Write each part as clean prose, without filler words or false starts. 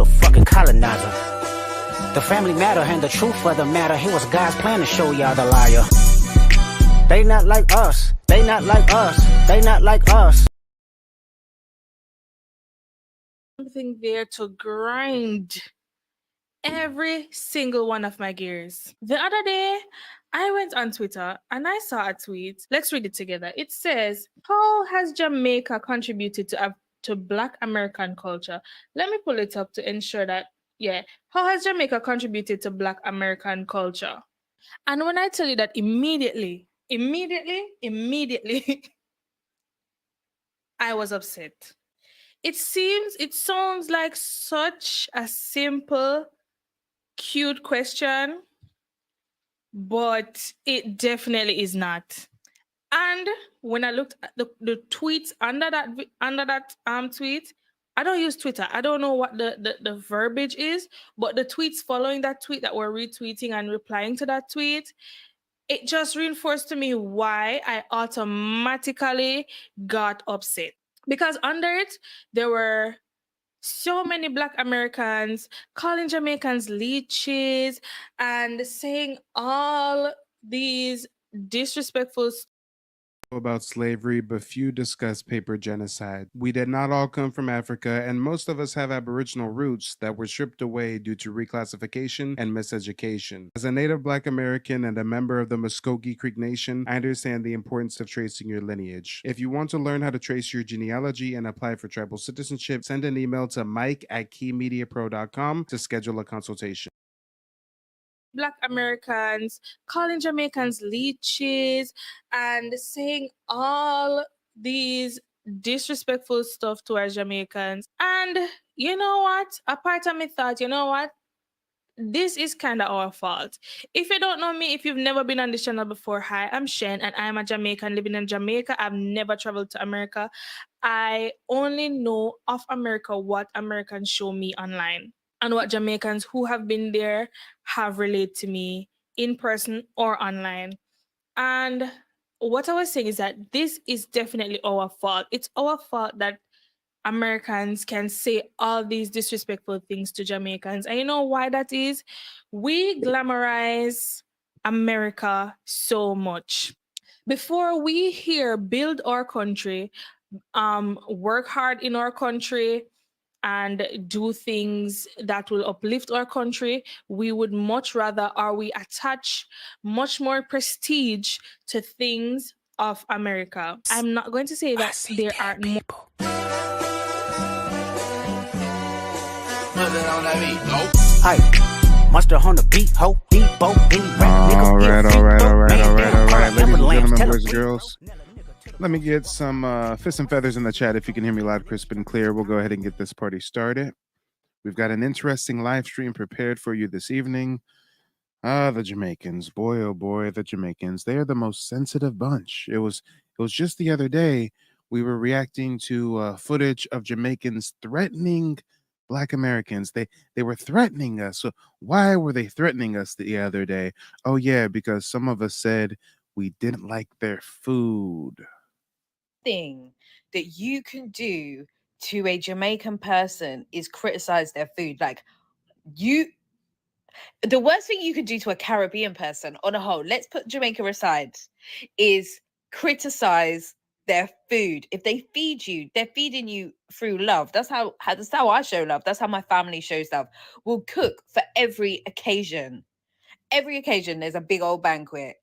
a fucking colonizer. The family matter and the truth of the matter. It was God's plan to show y'all the liar. They not like us. They not like us. They not like us. Something there to grind every single one of my gears. The other day, I went on Twitter and I saw a tweet. Let's read it together. It says, "How has Jamaica contributed to Black American culture?" Let me pull it up to ensure that, yeah. How has Jamaica contributed to Black American culture? And when I tell you that immediately, I was upset. It sounds like such a simple, cute question, but it definitely is not. And when I looked at the tweets under that tweet, I don't use Twitter. I don't know what the verbiage is, but the tweets following that tweet that were retweeting and replying to that tweet, it just reinforced to me why I automatically got upset. Because under it, there were so many Black Americans calling Jamaicans leeches and saying all these disrespectful about slavery, but few discuss paper genocide. We did not all come from Africa, and most of us have Aboriginal roots that were stripped away due to reclassification and miseducation. As a native Black American and a member of the Muscogee Creek Nation, I understand the importance of tracing your lineage. If you want to learn how to trace your genealogy and apply for tribal citizenship, send an email to mike@keymediapro.com to schedule a consultation. Black Americans calling Jamaicans leeches and saying all these disrespectful stuff to our Jamaicans. And you know what? A part of me thought, you know what? This is kind of our fault. If you don't know me, if you've never been on this channel before, hi, I'm Shen and I'm a Jamaican living in Jamaica. I've never traveled to America. I only know of America what Americans show me online and what Jamaicans who have been there have relayed to me in person or online. And what I was saying is that this is definitely our fault. It's our fault that Americans can say all these disrespectful things to Jamaicans. And you know why that is? We glamorize America so much. Before we here build our country, work hard in our country, and do things that will uplift our country, we would much rather, or we attach much more prestige to things of America. I'm not going to say that there are people. Hi, monster on the beat, ho, beat, bo, beat, rap, all right, ladies and gentlemen, boys and girls. Let me get some fists and feathers in the chat. If you can hear me loud, crisp, and clear, we'll go ahead and get this party started. We've got an interesting live stream prepared for you this evening. The Jamaicans, boy, oh boy, the Jamaicans. They are the most sensitive bunch. It was just the other day we were reacting to footage of Jamaicans threatening Black Americans. They were threatening us. So why were they threatening us the other day? Oh yeah, because some of us said we didn't like their food. Thing that you can do to a Jamaican person is criticize their food. Like, the worst thing you could do to a Caribbean person on a whole, let's put Jamaica aside, is criticize their food. If they feed you, they're feeding you through love. That's how I show love. That's how my family shows love. We'll cook for every occasion. Every occasion there's a big old banquet.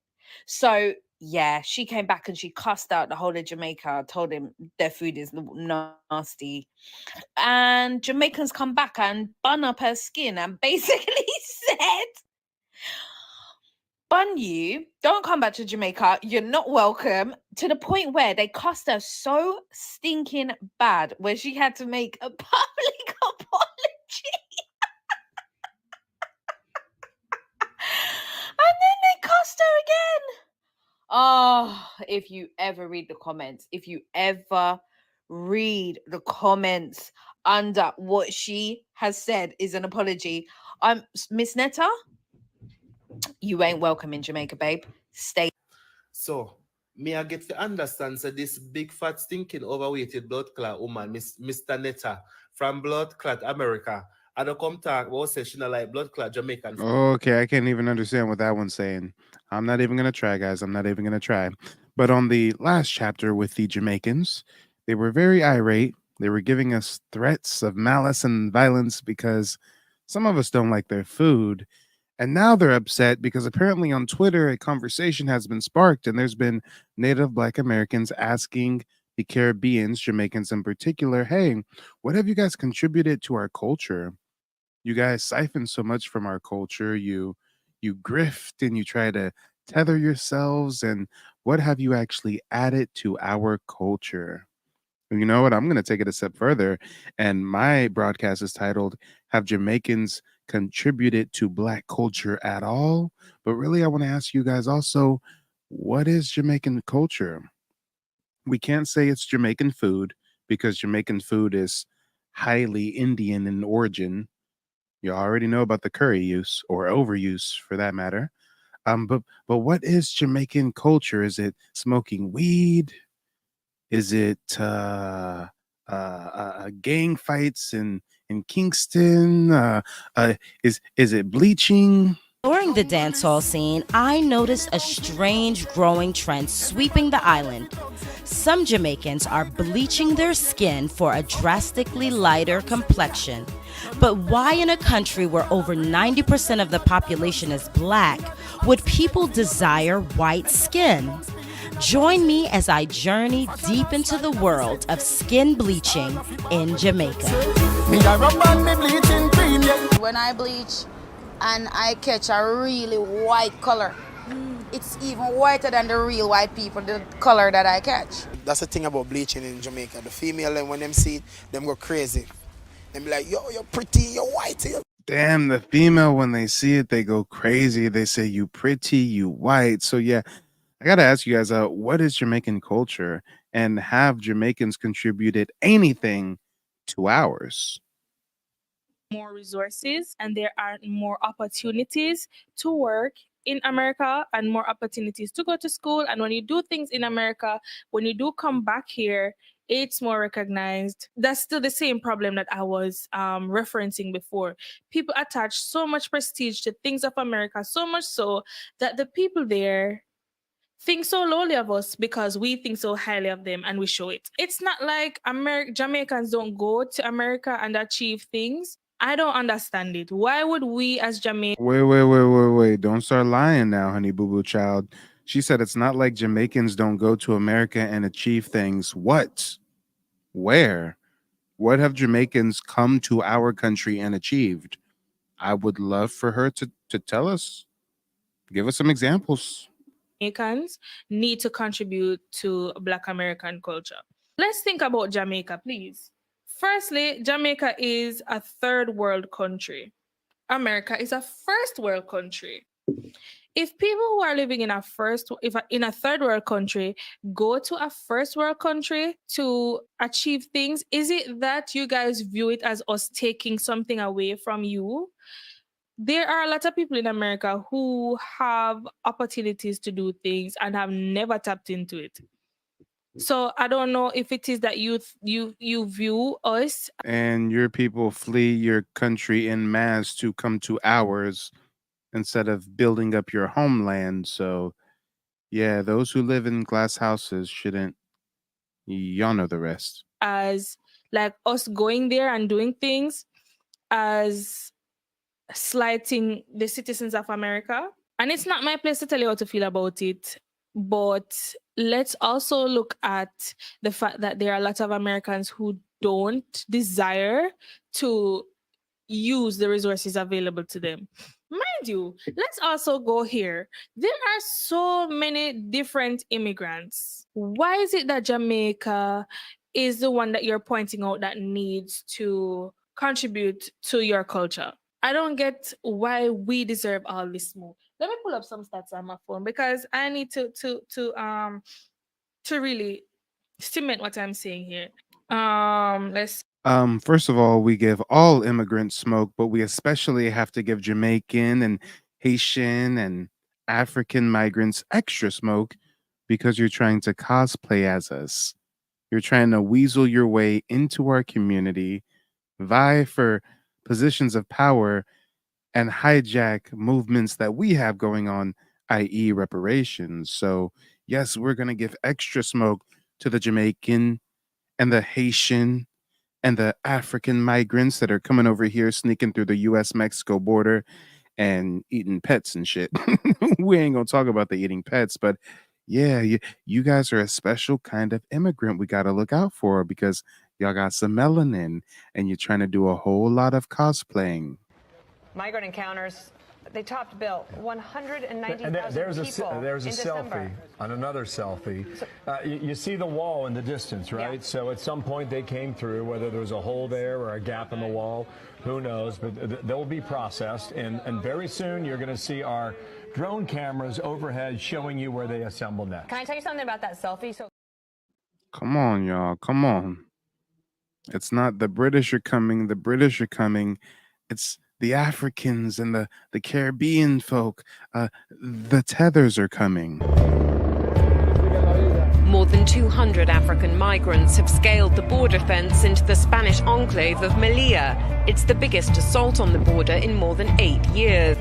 So yeah, she came back and she cussed out the whole of Jamaica, told him their food is nasty. And Jamaicans come back and bun up her skin and basically said, bun you, don't come back to Jamaica, you're not welcome, to the point where they cussed her so stinking bad where she had to make a public apology. And then they cussed her again. Oh, if you ever read the comments under what she has said is an apology, Miss Netta, you ain't welcome in Jamaica, babe. Stay. So, me I get to understand, so this big fat stinking overweighted blood clot woman, Mr. Netta from Blood Clot America, I don't come talk about session like blood clot Jamaican food. Okay, I can't even understand what that one's saying. I'm not even gonna try, guys. I'm not even gonna try. But on the last chapter with the Jamaicans, they were very irate. They were giving us threats of malice and violence because some of us don't like their food. And now they're upset because apparently on Twitter, a conversation has been sparked, and there's been Native Black Americans asking the Caribbeans, Jamaicans in particular, hey, what have you guys contributed to our culture? You guys siphon so much from our culture. You grift and you try to tether yourselves. And what have you actually added to our culture? You know what? I'm going to take it a step further. And my broadcast is titled, Have Jamaicans Contributed to Black Culture at All? But really, I want to ask you guys also, what is Jamaican culture? We can't say it's Jamaican food because Jamaican food is highly Indian in origin. You already know about the curry use or overuse for that matter. But what is Jamaican culture? Is it smoking weed? Is it gang fights in Kingston? Is it bleaching? During the dancehall scene, I noticed a strange growing trend sweeping the island. Some Jamaicans are bleaching their skin for a drastically lighter complexion. But why in a country where over 90% of the population is black would people desire white skin? Join me as I journey deep into the world of skin bleaching in Jamaica. When I bleach and I catch a really white color, it's even whiter than the real white people, the color that I catch. That's the thing about bleaching in Jamaica. The female, and when them see it, them go crazy. Them be like, yo, you're pretty, you're white. Damn, the female, when they see it, they go crazy. They say, you pretty, you white. So yeah, I got to ask you guys, what is Jamaican culture? And have Jamaicans contributed anything to ours? More resources and there are more opportunities to work in America and more opportunities to go to school. And when you do things in America, when you do come back here, it's more recognized. That's still the same problem that I was referencing before. People attach so much prestige to things of America, so much so that the people there think so lowly of us because we think so highly of them and we show it. It's not like Jamaicans don't go to America and achieve things. I don't understand it. Why would we as Jamaicans... Wait. Don't start lying now, honey boo boo child. She said it's not like Jamaicans don't go to America and achieve things. What? Where? What have Jamaicans come to our country and achieved? I would love for her to tell us. Give us some examples. Jamaicans need to contribute to Black American culture. Let's think about Jamaica, please. Firstly, Jamaica is a third world country. America is a first world country. If people who are living in a third world country go to a first world country to achieve things, is it that you guys view it as us taking something away from you? There are a lot of people in America who have opportunities to do things and have never tapped into it. So I don't know if it is that you view us, and your people flee your country en masse to come to ours instead of building up your homeland. So yeah, those who live in glass houses shouldn't. Y'all know the rest. As like us going there and doing things as slighting the citizens of America. And it's not my place to tell you how to feel about it, but let's also look at the fact that there are a lot of Americans who don't desire to use the resources available to them. Mind you, let's also go here. There are so many different immigrants. Why is it that Jamaica is the one that you're pointing out that needs to contribute to your culture? I don't get why we deserve all this more. Let me pull up some stats on my phone because I need to really cement what I'm saying here. Let's First of all, we give all immigrants smoke, but we especially have to give Jamaican and Haitian and African migrants extra smoke because you're trying to cosplay as us. You're trying to weasel your way into our community, vie for positions of power and hijack movements that we have going on, i.e., reparations. So, yes, we're going to give extra smoke to the Jamaican and the Haitian and the African migrants that are coming over here, sneaking through the US Mexico border and eating pets and shit. We ain't gonna talk about the eating pets, but yeah, you guys are a special kind of immigrant we gotta look out for because y'all got some melanin and you're trying to do a whole lot of cosplaying. Migrant encounters, they topped Bill 190,000 people. There's a selfie on another selfie. You see the wall in the distance, right? Yeah. So at some point they came through, whether there was a hole there or a gap in the wall, who knows? But they'll be processed, and very soon you're going to see our drone cameras overhead showing you where they assemble next. Can I tell you something about that selfie? So, come on, y'all, come on. It's not the British are coming. The British are coming. It's the Africans and the Caribbean folk. The tethers are coming. More than 200 African migrants have scaled the border fence into the Spanish enclave of Melilla. It's the biggest assault on the border in more than 8 years.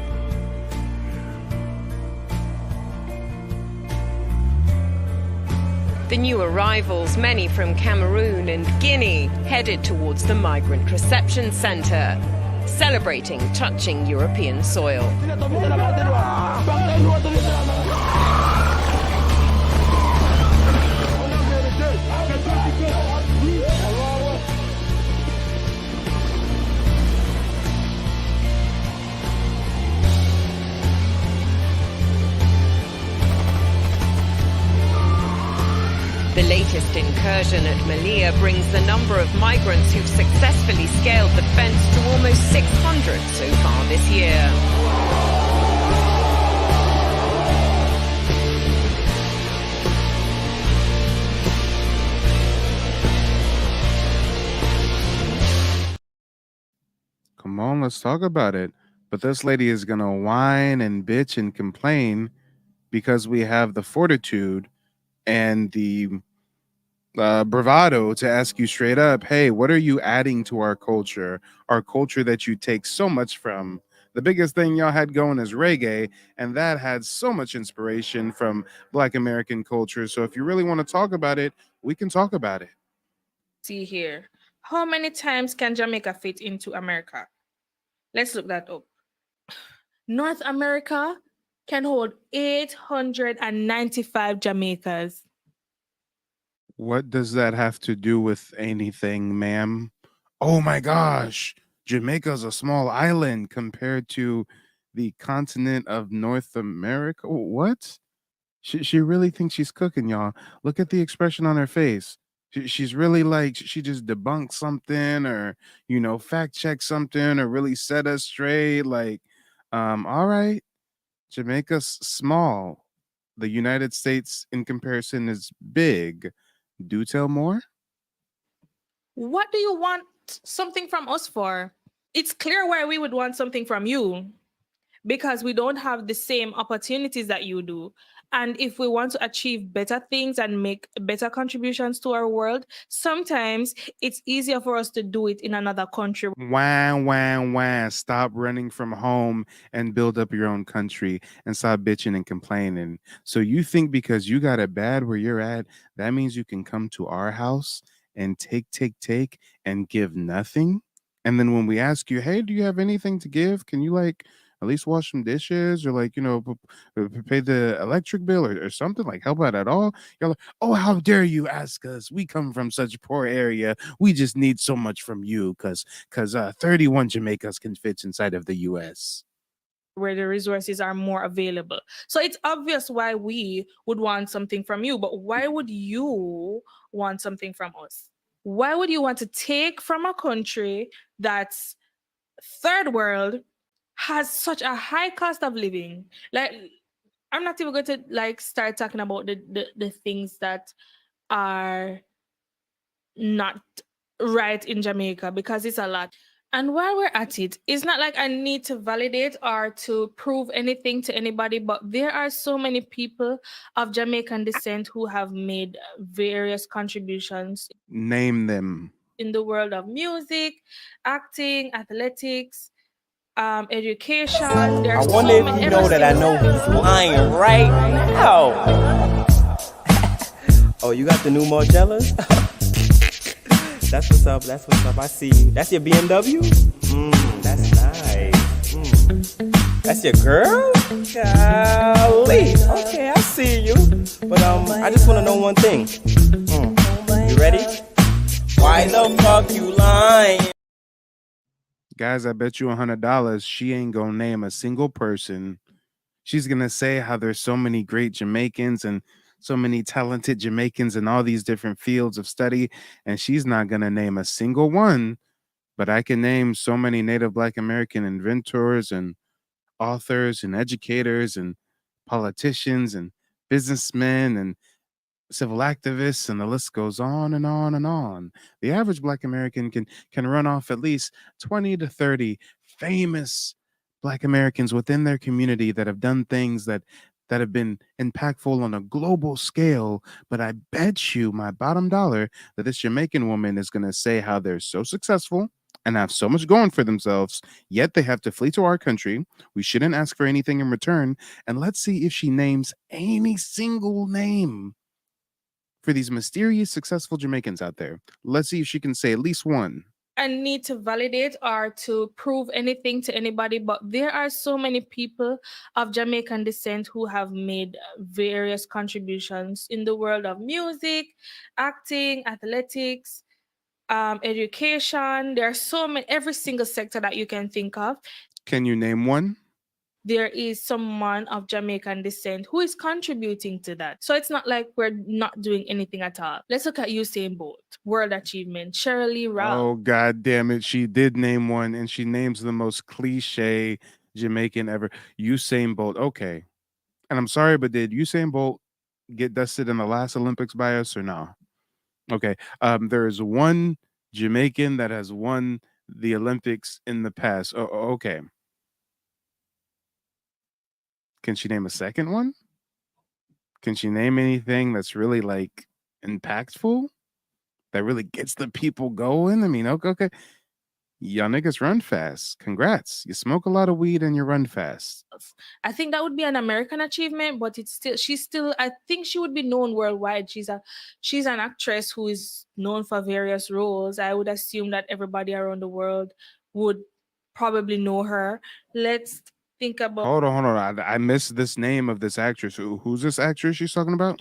The new arrivals, many from Cameroon and Guinea, headed towards the Migrant Reception Centre, celebrating touching European soil. The latest incursion at Melilla brings the number of migrants who've successfully scaled the fence to almost 600 so far this year. Come on, let's talk about it. But this lady is going to whine and bitch and complain because we have the fortitude and the bravado to ask you straight up, hey, what are you adding to our culture that you take so much from? The biggest thing y'all had going is reggae, and that had so much inspiration from Black American culture. So if you really want to talk about it, we can talk about it. See here, how many times can Jamaica fit into America? Let's look that up. North America can hold 895 Jamaicas. What does that have to do with anything, ma'am? Oh my gosh, Jamaica's a small island compared to the continent of North America. What? She really thinks she's cooking, y'all. Look at the expression on her face. She's really like she just debunked something or, fact check something or really set us straight. Like, all right, Jamaica's small. The United States in comparison is big. Do tell more. What do you want something from us for? It's clear why we would want something from you, because we don't have the same opportunities that you do. And if we want to achieve better things and make better contributions to our world, sometimes it's easier for us to do it in another country. Wah. Stop running from home and build up your own country and stop bitching and complaining. So you think because you got it bad where you're at, that means you can come to our house and take and give nothing? And then when we ask you, hey, do you have anything to give? Can you at least wash some dishes or pay the electric bill or something, help out at all? You're like, oh, how dare you ask us? We come from such a poor area. We just need so much from you because 31 Jamaicas can fit inside of the U.S. where the resources are more available. So it's obvious why we would want something from you, but why would you want something from us? Why would you want to take from a country that's third world, has such a high cost of living? I'm not even going to start talking about the things that are not right in Jamaica, because it's a lot. And while we're at it, it's not like I need to validate or to prove anything to anybody, but there are so many people of Jamaican descent who have made various contributions. Name them. in the world of music, acting, athletics, education. I wonder if you know that I know he's lying right now. Oh, you got the new Margellas? That's what's up. That's what's up. I see you. That's your BMW? That's nice. That's your girl? Golly. Okay, I see you. But I just want to know one thing. You ready? Why the fuck you lying? Guys, I bet you $100 she ain't gonna name a single person. She's gonna say how there's so many great Jamaicans and so many talented Jamaicans in all these different fields of study, and she's not gonna name a single one. But I can name so many Native Black American inventors and authors and educators and politicians and businessmen and civil activists, and the list goes on and on and on. The average Black American can run off at least 20 to 30 famous Black Americans within their community that have done things that have been impactful on a global scale. But I bet you my bottom dollar that this Jamaican woman is going to say how they're so successful and have so much going for themselves, yet they have to flee to our country. We shouldn't ask for anything in return. And let's see if she names any single name for these mysterious, successful Jamaicans out there. Let's see if she can say at least one. I need to validate or to prove anything to anybody, but there are so many people of Jamaican descent who have made various contributions in the world of music, acting, athletics, education. There are so many, every single sector that you can think of. Can you name one? There is someone of Jamaican descent who is contributing to that. So it's not like we're not doing anything at all. Let's look at Usain Bolt, world achievement, Shirley Ralph. Oh, God damn it. She did name one, and she names the most cliche Jamaican ever. Usain Bolt. Okay. And I'm sorry, but did Usain Bolt get dusted in the last Olympics by us or no? Okay. There is one Jamaican that has won the Olympics in the past. Oh, okay. Can she name a second one? Can she name anything that's really like impactful? That really gets the people going? I mean, okay. Y'all niggas run fast. Congrats. You smoke a lot of weed and you run fast. I think that would be an American achievement, but she's still, I think she would be known worldwide. She's an actress who is known for various roles. I would assume that everybody around the world would probably know her. Let's think about. Hold on. I missed this name of this actress. Who's this actress she's talking about?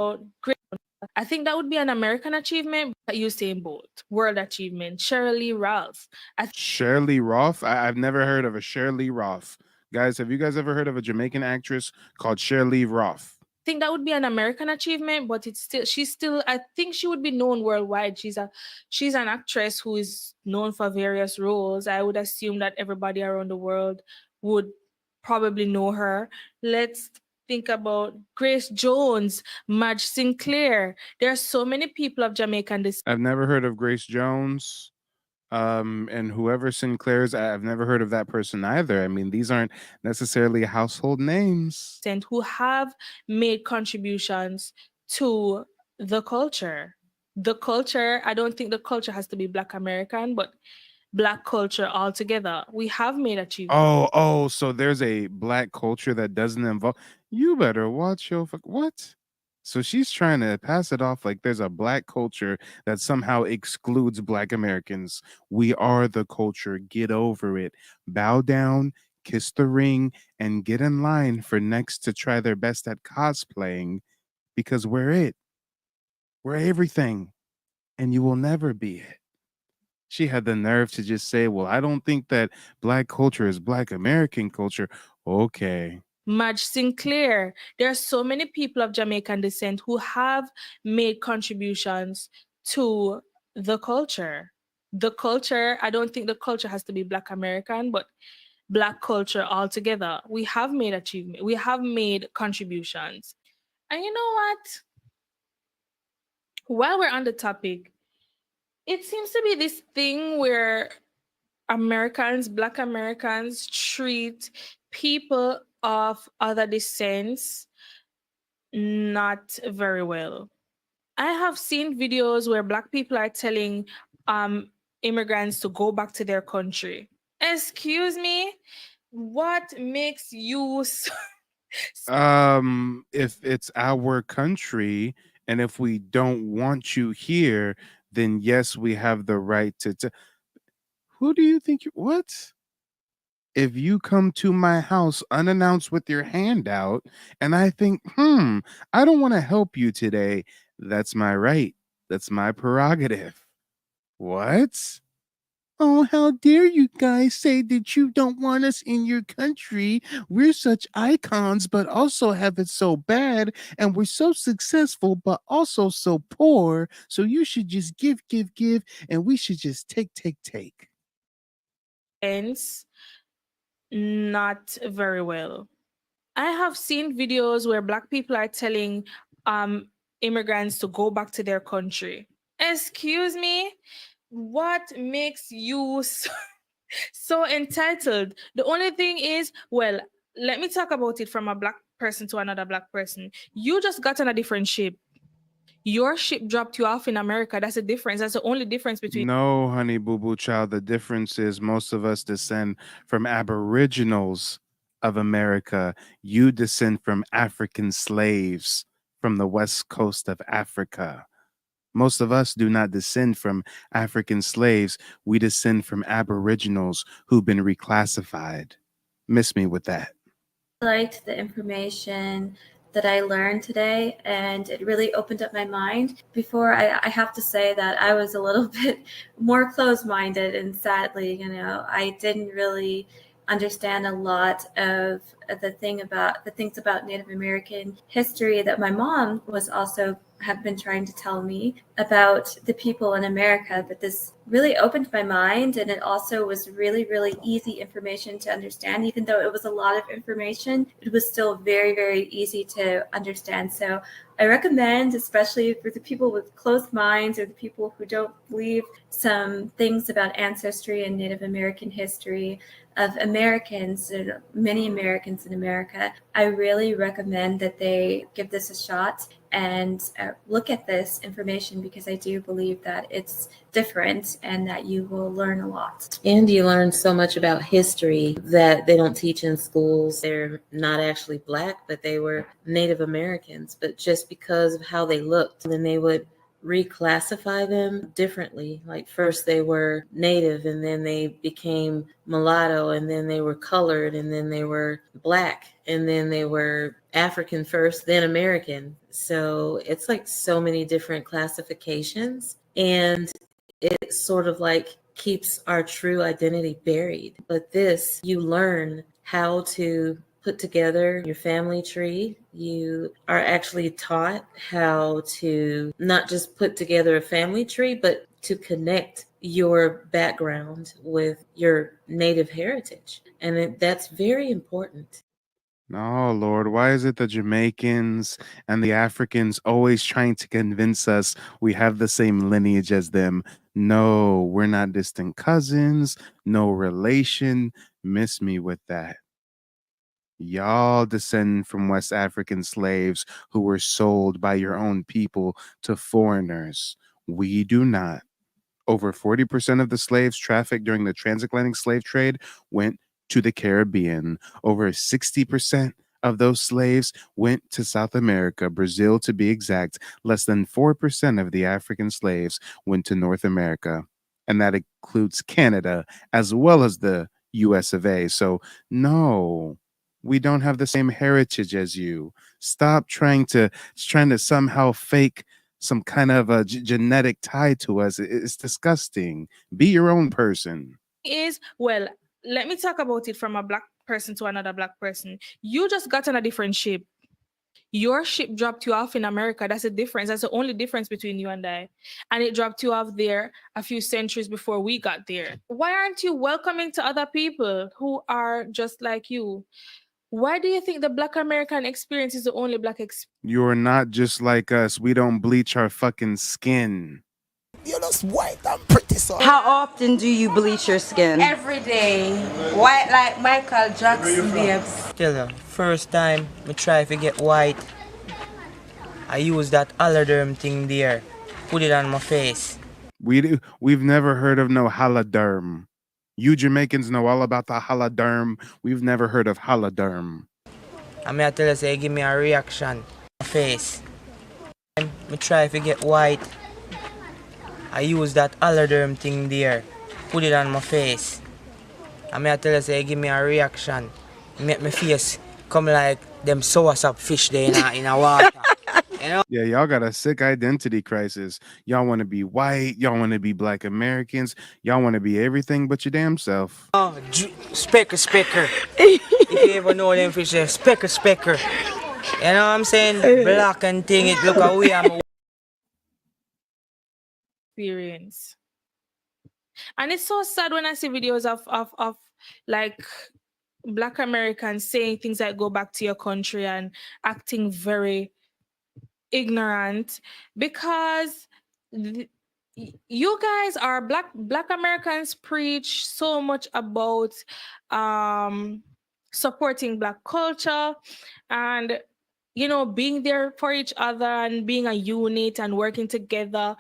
I think that would be an American achievement. Usain Bolt, world achievement, Shirley Ralph. Shirley Ralph? I've never heard of a Shirley Ralph. Guys, have you guys ever heard of a Jamaican actress called Shirley Ralph? I think that would be an American achievement, but she's still, I think she would be known worldwide. She's an actress who is known for various roles. I would assume that everybody around the world would probably know her. Let's think about Grace Jones, Madge Sinclair. There are so many people of Jamaican descent. I've never heard of Grace Jones. And whoever Sinclair's, I've never heard of that person either. I mean, these aren't necessarily household names. Who have made contributions to the culture. The culture, I don't think the culture has to be Black American, but Black culture altogether. We have made achievements. Oh, so there's a Black culture that doesn't involve. You better watch your what? So she's trying to pass it off like there's a Black culture that somehow excludes Black Americans. We are the culture. Get over it. Bow down, kiss the ring, and get in line for next to try their best at cosplaying, because we're it. We're everything, and you will never be it. She had the nerve to just say, well, I don't think that Black culture is Black American culture. Okay. Madge Sinclair. There are so many people of Jamaican descent who have made contributions to the culture. The culture, I don't think the culture has to be Black American, but Black culture altogether. We have made achievement. We have made contributions. And you know what? While we're on the topic, it seems to be this thing where Black Americans treat people of other descents not very well. I have seen videos where Black people are telling immigrants to go back to their country. Excuse me? What makes you so If it's our country and if we don't want you here, then yes, we have the right to. Who do you think you what? If you come to my house unannounced with your hand out and I think, I don't want to help you today, that's my right. That's my prerogative. What? Oh, how dare you guys say that you don't want us in your country? We're such icons, but also have it so bad, and we're so successful, but also so poor. So you should just give, and we should just take. not very well. I have seen videos where Black people are telling immigrants to go back to their country. Excuse me? What makes you so entitled? The only thing is, well, let me talk about it from a Black person to another Black person. You just got on a different ship. Your ship dropped you off in America. That's the difference. That's the only difference between. No, honey boo boo child. The difference is most of us descend from aboriginals of America. You descend from African slaves from the west coast of Africa. Most of us do not descend from African slaves. We descend from aboriginals who've been reclassified. Miss me with that. I liked the information that I learned today, and it really opened up my mind. Before, I have to say that I was a little bit more closed-minded, and sadly, I didn't really understand a lot of the things about Native American history that my mom was also have been trying to tell me about the people in America. But this really opened my mind, and it also was really, really easy information to understand. Even though it was a lot of information, it was still very, very easy to understand. So I recommend, especially for the people with closed minds or the people who don't believe some things about ancestry and Native American history of Americans, and many Americans in America, I really recommend that they give this a shot and look at this information, because I do believe that it's different and that you will learn a lot. And you learn so much about history that they don't teach in schools. They're not actually Black, but they were Native Americans. But just because of how they looked, then they would reclassify them differently. Like first they were Native, and then they became mulatto, and then they were colored, and then they were Black, and then they were African first, then American. So it's like so many different classifications, and it sort of like keeps our true identity buried. But this, you learn how to put together your family tree. You are actually taught how to not just put together a family tree, but to connect your background with your Native heritage. And that's very important. Oh, Lord, why is it the Jamaicans and the Africans always trying to convince us we have the same lineage as them? No, we're not distant cousins, no relation. Miss me with that. Y'all descend from West African slaves who were sold by your own people to foreigners. We do not. Over 40% of the slaves trafficked during the transatlantic slave trade went to the Caribbean. Over 60% of those slaves went to South America, Brazil to be exact. Less than 4% of the African slaves went to North America. And that includes Canada as well as the US of A. So no, we don't have the same heritage as you. Stop trying to somehow fake some kind of a genetic tie to us. It's disgusting. Be your own person. Well, let me talk about it from a Black person to another Black person. You just got on a different ship. Your ship dropped you off in America. That's the difference. That's the only difference between you and I. And it dropped you off there a few centuries before we got there. Why aren't you welcoming to other people who are just like you? Why do you think the Black American experience is the only Black experience? You're not just like us. We don't bleach our fucking skin. You're just white and pretty, so. How often do you bleach your skin? Every day. White like Michael Jackson, babes. Tell you, first time I try to get white, I use that Allerderm thing there. Put it on my face. We've never heard of no holoderm. You Jamaicans know all about the holoderm. We've never heard of holoderm. I mean, I tell you, say, give me a reaction. My face. Me try to get white. I use that holoderm thing there. Put it on my face. I mean, I tell you, say, give me a reaction. Make my face come like them soursop fish there in a water. You know? Yeah, y'all got a sick identity crisis. Y'all want to be white. Y'all want to be Black Americans. Y'all want to be everything but your damn self. Oh, specker. If you ever know them fish, specker. You know what I'm saying? Black and thing, it look away. Experience. And it's so sad when I see videos of like Black Americans saying things like go back to your country and acting very ignorant, because you guys are Black Americans preach so much about supporting Black culture and being there for each other and being a unit and working together.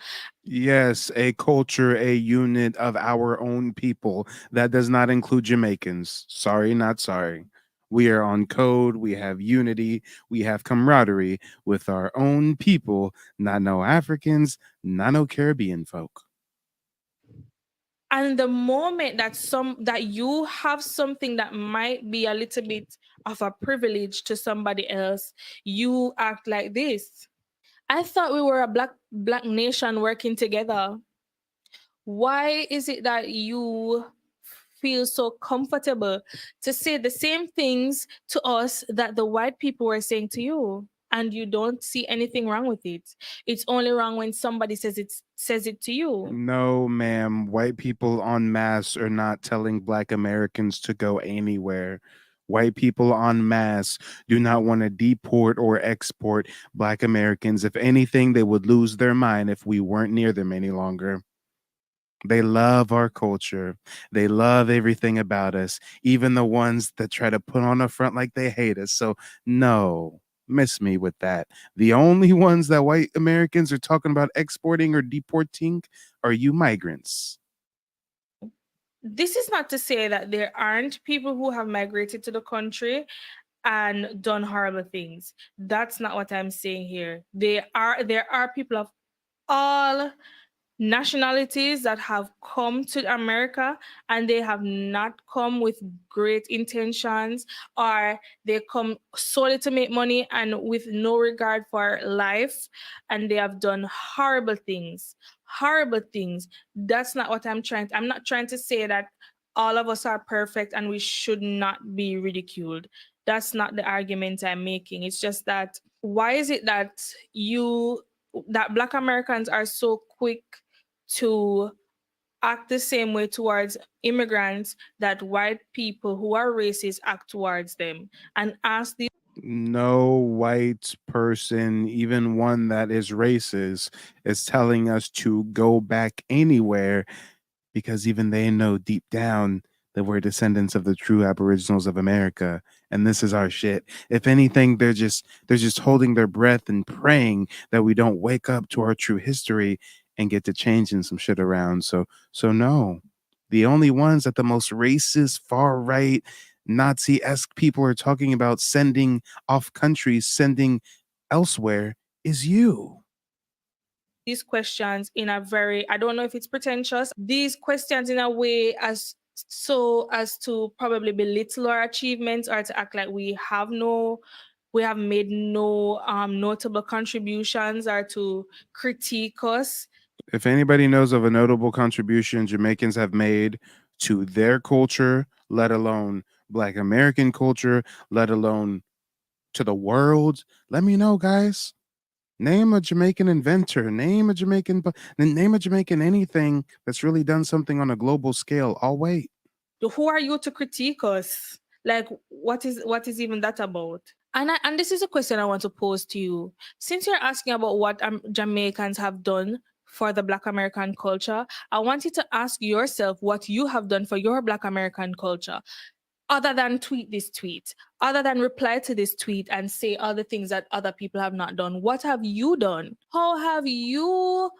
Yes, a culture, a unit of our own people. That does not include Jamaicans. Sorry, not sorry. We are on code. We have unity. We have camaraderie with our own people, not no Africans, not no Caribbean folk. And the moment that you have something that might be a little bit of a privilege to somebody else, you act like this. I thought we were a black nation working together. Why is it that you feel so comfortable to say the same things to us that the white people were saying to you, and you don't see anything wrong with it? It's only wrong when somebody says it to you. No, ma'am. White people en masse are not telling Black Americans to go anywhere. White people en masse do not want to deport or export Black Americans. If anything, they would lose their mind if we weren't near them any longer. They love our culture. They love everything about us, even the ones that try to put on a front like they hate us. So, no, miss me with that. The only ones that white Americans are talking about exporting or deporting are you migrants. This is not to say that there aren't people who have migrated to the country and done horrible things. That's not what I'm saying here. There are people of all nationalities that have come to America, and they have not come with great intentions, or they come solely to make money and with no regard for life, and they have done horrible things. That's not what I'm not trying to say that all of us are perfect and we should not be ridiculed. That's not the argument I'm making. It's just that why is it that Black Americans are so quick to act the same way towards immigrants that white people who are racist act towards them, and ask the No white person, even one that is racist, is telling us to go back anywhere, because even they know deep down that we're descendants of the true Aboriginals of America, and this is our shit. If anything, they're just holding their breath and praying that we don't wake up to our true history and get to changing some shit around. So no. The only ones that the most racist, far right, Nazi-esque people are talking about sending off countries, sending elsewhere, is you. these questions in a very, I don't know if it's pretentious, these questions in a way as to probably belittle our achievements, or to act like we have made no notable contributions, or to critique us. If anybody knows of a notable contribution Jamaicans have made to their culture, let alone Black American culture, let alone to the world, let me know, guys. Name a Jamaican inventor, name a Jamaican anything that's really done something on a global scale. I'll wait. Who are you to critique us? Like, what is even that about? And this is a question I want to pose to you. Since you're asking about what Jamaicans have done for the Black American culture, I want you to ask yourself what you have done for your Black American culture, other than tweet this tweet, other than reply to this tweet and say other things that other people have not done. What have you done? How have you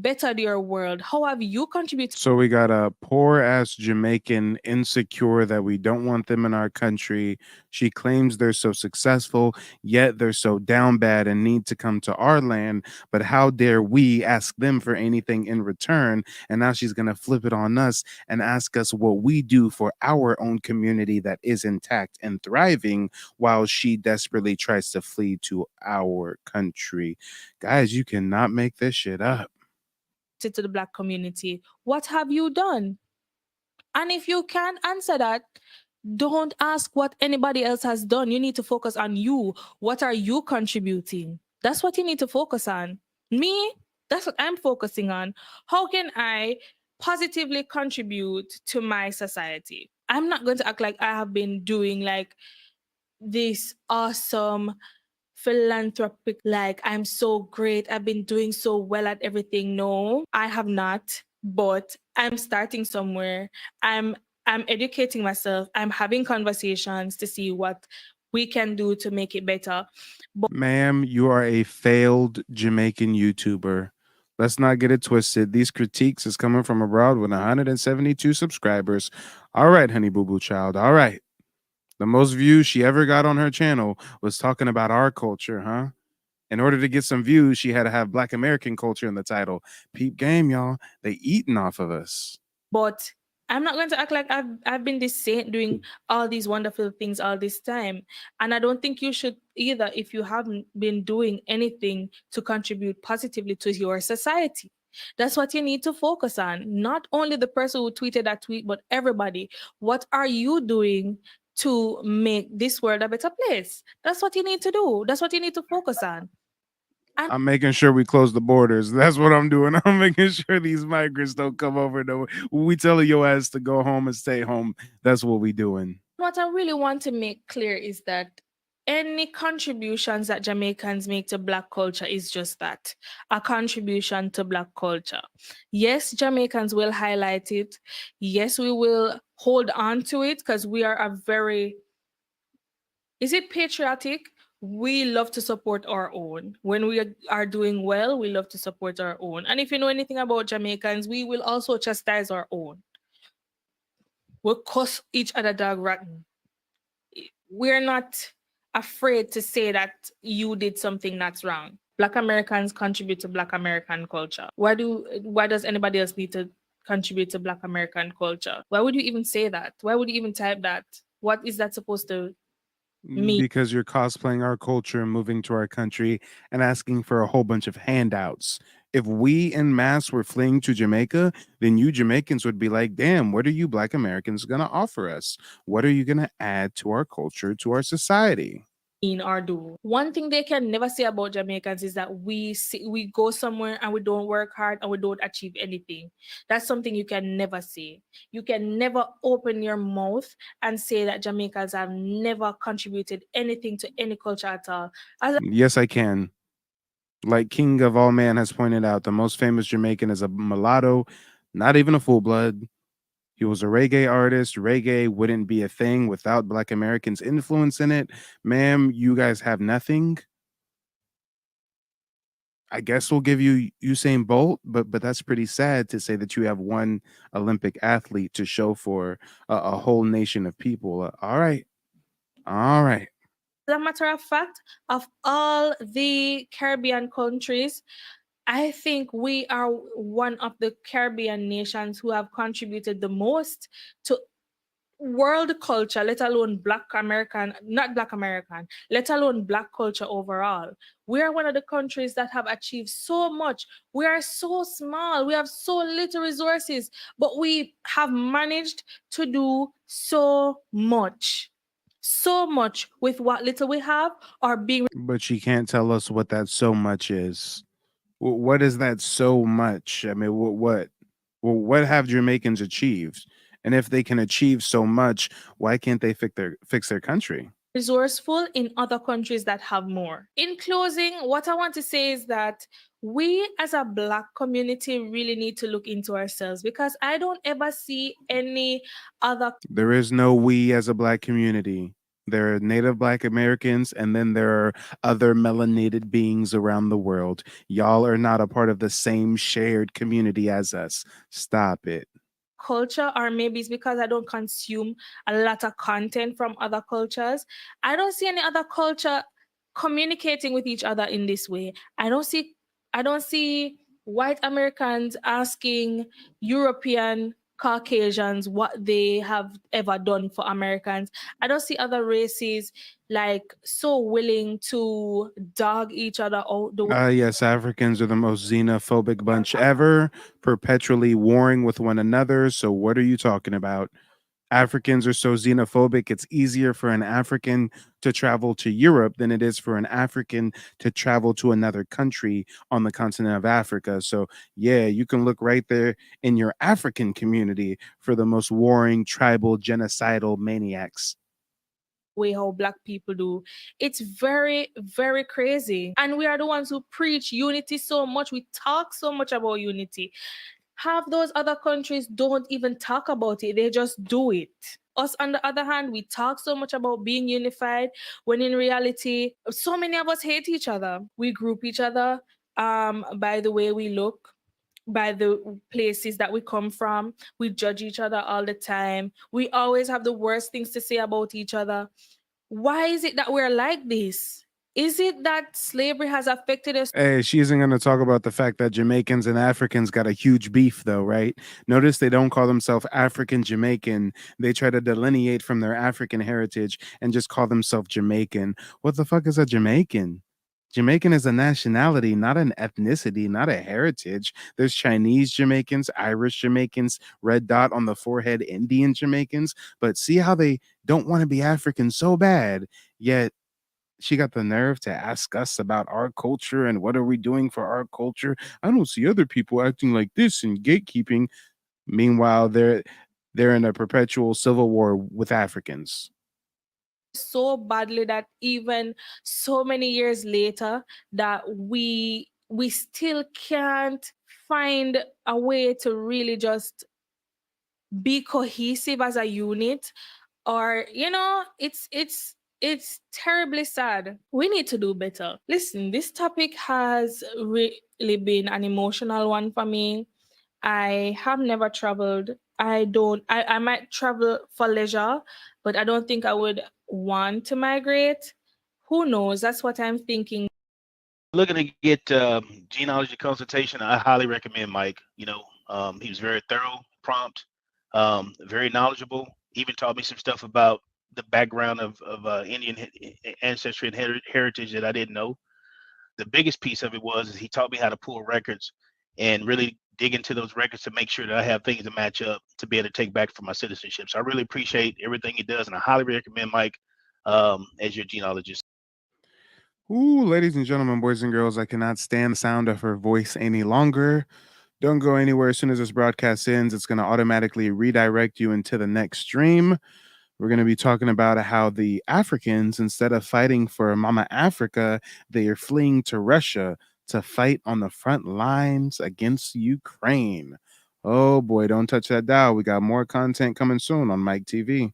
bettered your world? How have you contributed? So we got a poor ass Jamaican insecure that we don't want them in our country. She claims they're so successful, yet they're so down bad and need to come to our land. But how dare we ask them for anything in return? And now she's going to flip it on us and ask us what we do for our own community that is intact and thriving while she desperately tries to flee to our country. Guys, you cannot make this shit up. To the Black community? What have you done? And if you can't answer that, don't ask what anybody else has done. You need to focus on you. What are you contributing? That's what you need to focus on. Me, that's what I'm focusing on. How can I positively contribute to my society? I'm not going to act like I have been doing like this awesome philanthropic, like I'm so great, I've been doing so well at everything. No, I have not, but I'm starting somewhere. I'm educating myself. I'm having conversations to see what we can do to make it better. But ma'am, you are a failed Jamaican YouTuber. Let's not get it twisted. These critiques is coming from abroad with 172 subscribers. All right, honey boo boo child. All right. The most views she ever got on her channel was talking about our culture, huh? In order to get some views, she had to have Black American culture in the title. Peep game, y'all. They eating off of us. But I'm not going to act like I've been this saint doing all these wonderful things all this time. And I don't think you should either if you haven't been doing anything to contribute positively to your society. That's what you need to focus on. Not only the person who tweeted that tweet, but everybody. What are you doing to make this world a better place? That's what you need to do. That's what you need to focus on. I'm making sure we close the borders. That's what I'm doing. I'm making sure these migrants don't come over. No, we tell your ass to go home and stay home. That's what we doing. What I really want to make clear is that any contributions that Jamaicans make to Black culture is just that, a contribution to Black culture. Yes, Jamaicans will highlight it. Yes, we will hold on to it because we are a very, is it patriotic? We love to support our own. When we are doing well, we love to support our own. And if you know anything about Jamaicans, we will also chastise our own. We'll cuss each other dog rotten. We're not afraid to say that you did something that's wrong. Black Americans contribute to Black American culture. Why does anybody else need to contribute to Black American culture? Why would you even say that? Why would you even type that? What is that supposed to mean? Because you're cosplaying our culture and moving to our country and asking for a whole bunch of handouts. If we en masse were fleeing to Jamaica, then you Jamaicans would be like, damn, what are you Black Americans going to offer us? What are you going to add to our culture, to our society? Or do. One thing they can never say about Jamaicans is that we go somewhere and we don't work hard and we don't achieve anything. That's something you can never say. You can never open your mouth and say that Jamaicans have never contributed anything to any culture at all. Yes, I can. Like King of All Man has pointed out, the most famous Jamaican is a mulatto, not even a full blood. He was a reggae artist. Reggae wouldn't be a thing without Black Americans' influence in it. Ma'am, you guys have nothing. I guess we'll give you Usain Bolt, but that's pretty sad to say that you have one Olympic athlete to show for a whole nation of people. All right. As a matter of fact, of all the Caribbean countries, I think we are one of the Caribbean nations who have contributed the most to world culture, let alone let alone Black culture overall. We are one of the countries that have achieved so much. We are so small. We have so little resources, but we have managed to do so much. So much with what little we have or being. But she can't tell us what that so much is. What is that so much? I mean, what have Jamaicans achieved? And if they can achieve so much, why can't they fix their country? Resourceful in other countries that have more. In closing, what I want to say is that we as a Black community really need to look into ourselves, because I don't ever see any other. There is no we as a Black community. There are Native Black Americans, and then there are other melanated beings around the world. Y'all are not a part of the same shared community as us. Stop it. Culture, or maybe it's because I don't consume a lot of content from other cultures. I don't see any other culture communicating with each other in this way. I don't see white Americans asking European Caucasians what they have ever done for Americans. I don't see other races like so willing to dog each other out the way. Yes, Africans are the most xenophobic bunch ever, perpetually warring with one another. So, what are you talking about? Africans are so xenophobic, it's easier for an African to travel to Europe than it is for an African to travel to another country on the continent of Africa. So, yeah, you can look right there in your African community for the most warring, tribal, genocidal maniacs. Way how Black people do. It's very, very crazy. And we are the ones who preach unity so much. We talk so much about unity. Half those other countries don't even talk about it, they just do it. Us, on the other hand, we talk so much about being unified when in reality, so many of us hate each other. We group each other by the way we look, by the places that we come from. We judge each other all the time. We always have the worst things to say about each other. Why is it that we're like this? Is it that slavery has affected us? Hey, she isn't going to talk about the fact that Jamaicans and Africans got a huge beef, though, right? Notice they don't call themselves African Jamaican. They try to delineate from their African heritage and just call themselves Jamaican. What the fuck is a Jamaican? Jamaican is a nationality, not an ethnicity, not a heritage. There's Chinese Jamaicans, Irish Jamaicans, red dot on the forehead, Indian Jamaicans. But see how they don't want to be African so bad, yet she got the nerve to ask us about our culture and what are we doing for our culture. I don't see other people acting like this and gatekeeping. Meanwhile, they're in a perpetual civil war with Africans. So badly that even so many years later that we still can't find a way to really just be cohesive as a unit, or it's terribly sad. We need to do better. Listen, this topic has really been an emotional one for me. I have never traveled. I might travel for leisure, but I don't think I would want to migrate. Who knows? That's what I'm thinking. Looking to get genealogy consultation, I highly recommend Mike. He was very thorough, prompt, very knowledgeable. Even taught me some stuff about the background of Indian ancestry and heritage that I didn't know. The biggest piece of it is he taught me how to pull records and really dig into those records to make sure that I have things to match up to be able to take back for my citizenship. So I really appreciate everything he does, and I highly recommend Mike as your genealogist. Ooh, ladies and gentlemen, boys and girls, I cannot stand the sound of her voice any longer. Don't go anywhere. As soon as this broadcast ends, it's going to automatically redirect you into the next stream. We're going to be talking about how the Africans, instead of fighting for Mama Africa, they are fleeing to Russia to fight on the front lines against Ukraine. Oh boy, don't touch that dial. We got more content coming soon on Mike TV.